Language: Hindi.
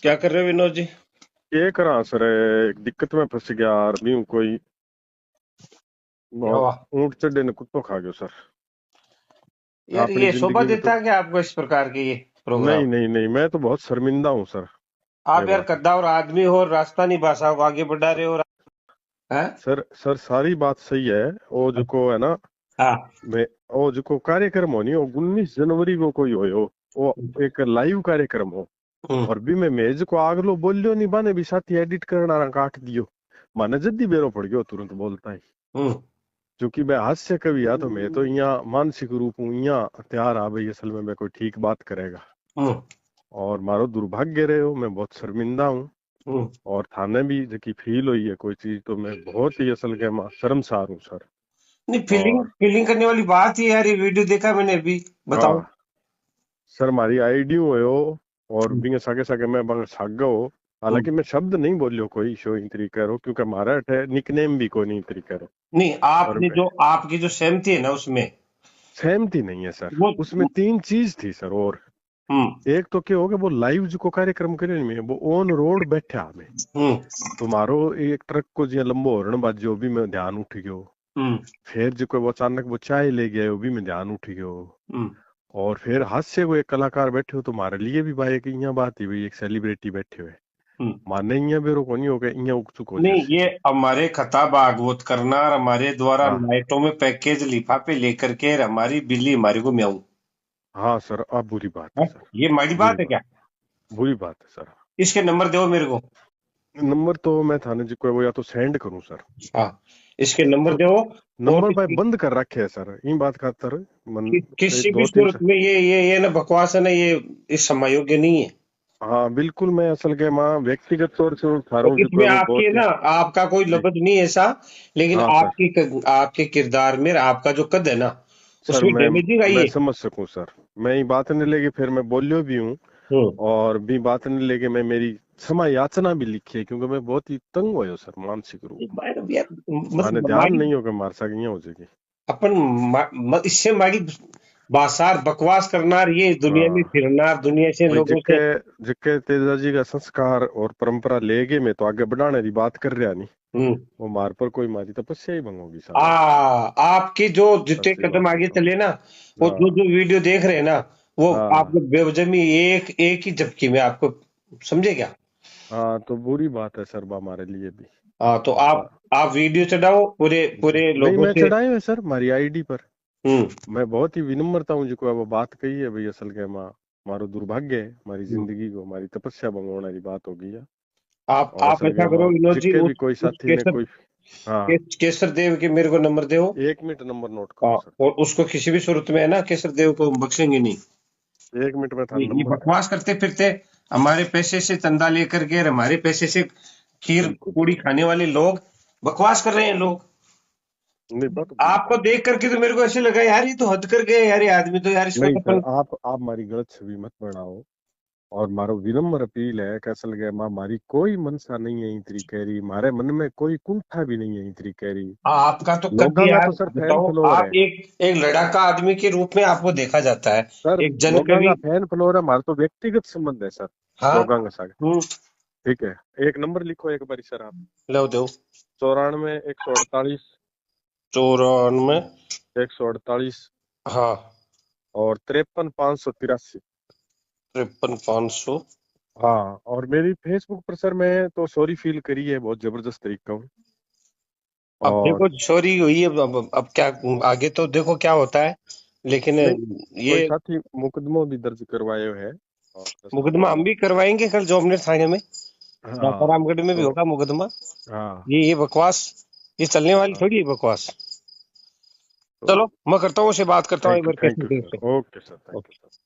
क्या कर रहे हो विनोद जी? ये करा सर, एक दिक्कत में फंस गया यार। भी हूँ कोई क्या हुआ? ऊंट चढ़े ने कुत्तो खा गयो सर। यार अपनी ये शोभा जिंदगी में तो देता है क्या आपको इस प्रकार के ये नहीं प्रोग्राम? नहीं नहीं, मैं तो बहुत शर्मिंदा हूँ सर। ये आप यार बात है कद्दावर आदमी हो और रास्ता नहीं भाषा को आगे बढ़ा रहे हो। हैं? सर। सर सारी बात सही है। वो जो को है ना, हाँ। मैं वो जो को कार्यक्रम हो नहीं, वो 19 जनवरी को कोई हो। वो एक लाइव कार्यक्रम हो। हम्म। और भी मैं जो को आगलो बोलियो नहीं बाने भी साथी एडिट करना काट दियो। माने जल्दी बेरो पड़ गयो तुरंत बोलता ही। हम्म। क्योंकि मैं हास्य कवि आ तो मैं तो यहाँ मानसिक रूप हूँ यहाँ तैयार आ भाई असल में मैं कोई ठीक बात करेगा। हम्म। और मारो दुर्भाग्य रहे हो, मैं बहुत शर्मिंदा हूँ। हम्म। और थाने भी जबकि फील हुई है कोई चीज तो मैं बहुत ही असल के शर्मसार हूँ सर। नहीं, फीलिंग और फीलिंग करने वाली बात ही यार, ये वीडियो देखा मैंने अभी। बताओ। हाँ सर, हमारी आईडी हुए हो। और हम्म। बिंगे सागे सागे मैं बंग सागा हो। हम्म। हालांकि मैं शब्द नहीं बोलियो कोई शो इन तरीके रो, क्योंकि हमारा अठे निकनेम भी कोई नहीं तरीके रो। नहीं, और आपने जो आपकी जो सहमति है ना उसमें सहमति नहीं है सर। वो। उसमें तीन चीज थी सर। और हम्म। एक तो क्या हो गया, वो लाइव जो कार्यक्रम करे में वो ऑन रोड बैठा हमें। हम्म। तुम्हारो एक ट्रक को जो लंबो हॉर्न बाजो भी मैं ध्यान उठ गयो। हम्म। फिर जो वो अचानक वो चाय ले गया वो भी मैं ध्यान उठ गयो। हम्म। और फिर हास्य को एक कलाकार बैठे हो तुम्हारे लिए भी भाई एक यहाँ बात ही भाई, एक सेलिब्रिटी बैठे हुए हम्म। माने यहाँ बेरो को नहीं हो गया यहाँ उकचुक हो नहीं, जैसे। ये हमारे खता भागवत करना और हमारे द्वारा हाँ नाइटों में पैकेज लिफाफे लेकर के हमारी बिल्ली हमारे को म्याऊं। हाँ सर, अब बुरी बात है हाँ, सर। ये माड़ी बुरी बात है बात, क्या? बुरी बात है सर। इसके नंबर दो मेरे को। नंबर तो मैं थाने जी को वो या तो सेंड करूं सर। हाँ, इसके नंबर दो। और नंबर भाई इसकी बंद कर रखे है सर, इन बात खातर मन। किसी भी दो तीन। सूरत में ये ना बकवास है ना, ये इस समय योग्य नहीं है। हाँ बिल्कुल, मैं असल के माँ व्यक्तिगत तौर से उठा रहा और हूँ जो इसमें है वो आपकी है बहुत ही। ना, आपका कोई जी लफ्ज नहीं है ऐसा। लेकिन हाँ सर। आपके किरदार में आपका जो कद है ना, सर उसमें डैमेजिंग आई मैं है। समझ सकूं सर। मैं ये बात नहीं लेके फिर मैं बोलियो भी हूँ। हम्म। और भी बात नहीं लेके मैं मेरी क्षमा याचना भी लिखी है, क्योंकि मैं बहुत ही तंग हुए सर मानसिक रूप में। यार, माने मतलब ध्यान नहीं होगा मार सक हो जाएगी। अपन इससे हमारी बासार बकवास करना और ये दुनिया में हाँ फिरना, दुनिया से भाई लोगों जिक्के से। जिक्के तेजा जी का संस्कार और परंपरा ले गए मैं तो आगे बढ़ाने की बात कर रहा नहीं। हम्म। वो मार पर कोई मारी तपस्या ही भंगोगी आ सालो। आपकी जो जितने सच्ची कदम बात है आगे तो। चले ना, वो जो हाँ जो वीडियो देख रहे हैं ना, वो हाँ आपको बेवजह एक एक ही झपकी में आपको, समझे क्या? हाँ, तो बुरी बात है सर हमारे लिए भी। हाँ, तो ऐसा आप वीडियो चढ़ाओ पूरे जी पूरे नहीं, लोगों मैं से। चढ़ाए हुए सर हमारी आईडी पर। हम्म। मैं बहुत ही विनम्रता हूँ जिको वो बात कही है भाई असल के माँ। मारो दुर्भाग्य है हमारी हम्म। जिंदगी को हमारी तपस्या भंग होने की बात हो गई है। और आप असल ऐसा के करो माँ विनोद जी, जिसके भी कोई उस साथी ने कोई। हाँ केसर देव के मेरे को नंबर दो। एक मिनट नंबर नोट करो सर। और उसको किसी भी सूरत में है ना, केसर देव को हम बख्शेंगे नहीं। एक मिनट में था ये नंबर दे। बकवास करते फिरते, हमारे पैसे से चंदा लेकर के और हमारे पैसे से खीर बिल्कुल पूड़ी बिल्कुल। खाने वाले लोग बकवास कर रहे हैं लोग। नहीं बात बुरी आपको बात है। देख करके तो मेरे को ऐसे लगा यार, ये तो हद कर गए यार, ये आदमी तो यार, इसको नहीं तो सर, अपन। आप हमारी गलत छवि मत बनाओ। और मारो विनम्र अपील है कैसल गया माँ, हमारी कोई मनसा नहीं है इतनी कह रही, हमारे मन में कोई कुंठा भी नहीं है इतनी कह रही। आपका तो कद लोगों का यार, तो सर फैन बताओ, फॉलोअर आप है। एक एक लड़ाका आदमी के रूप में आपको देखा जाता है। सर एक जन लोगों कवि। का फैन फॉलोअर है, हमारा तो व्यक्तिगत संबंध है सर। हाँ। लोगों का साथ। हम्म। ठीक है। एक नंबर लिखो एक बारी सर आप। लो दो। 94 148 94। 148 हाँ। और 53 583। 53 500। हाँ और मेरी फेसबुक पर सर मैं तो सॉरी फील करी है बहुत जबरदस्त तरीका हूँ। अब और देखो चोरी हुई है, अब क्या आगे तो देखो क्या होता है। लेकिन नहीं, ये कोई साथी मुकदमा भी दर्ज करवाए हुए है। और दरअसल मुकदमा के हम माँ। भी करवाएंगे कल जॉबनेट थाने में। हाँ सासारामगढ़ में भी तो होगा मुकदमा। हाँ ये बकवास, ये चलने वाली हाँ थोड़ी है बकवास। तो चलो, मैं करता हूँ, उसे बात करता हूँ एक बार थैंक कैसे यू देव सर, से। Okay sir, thank you sir.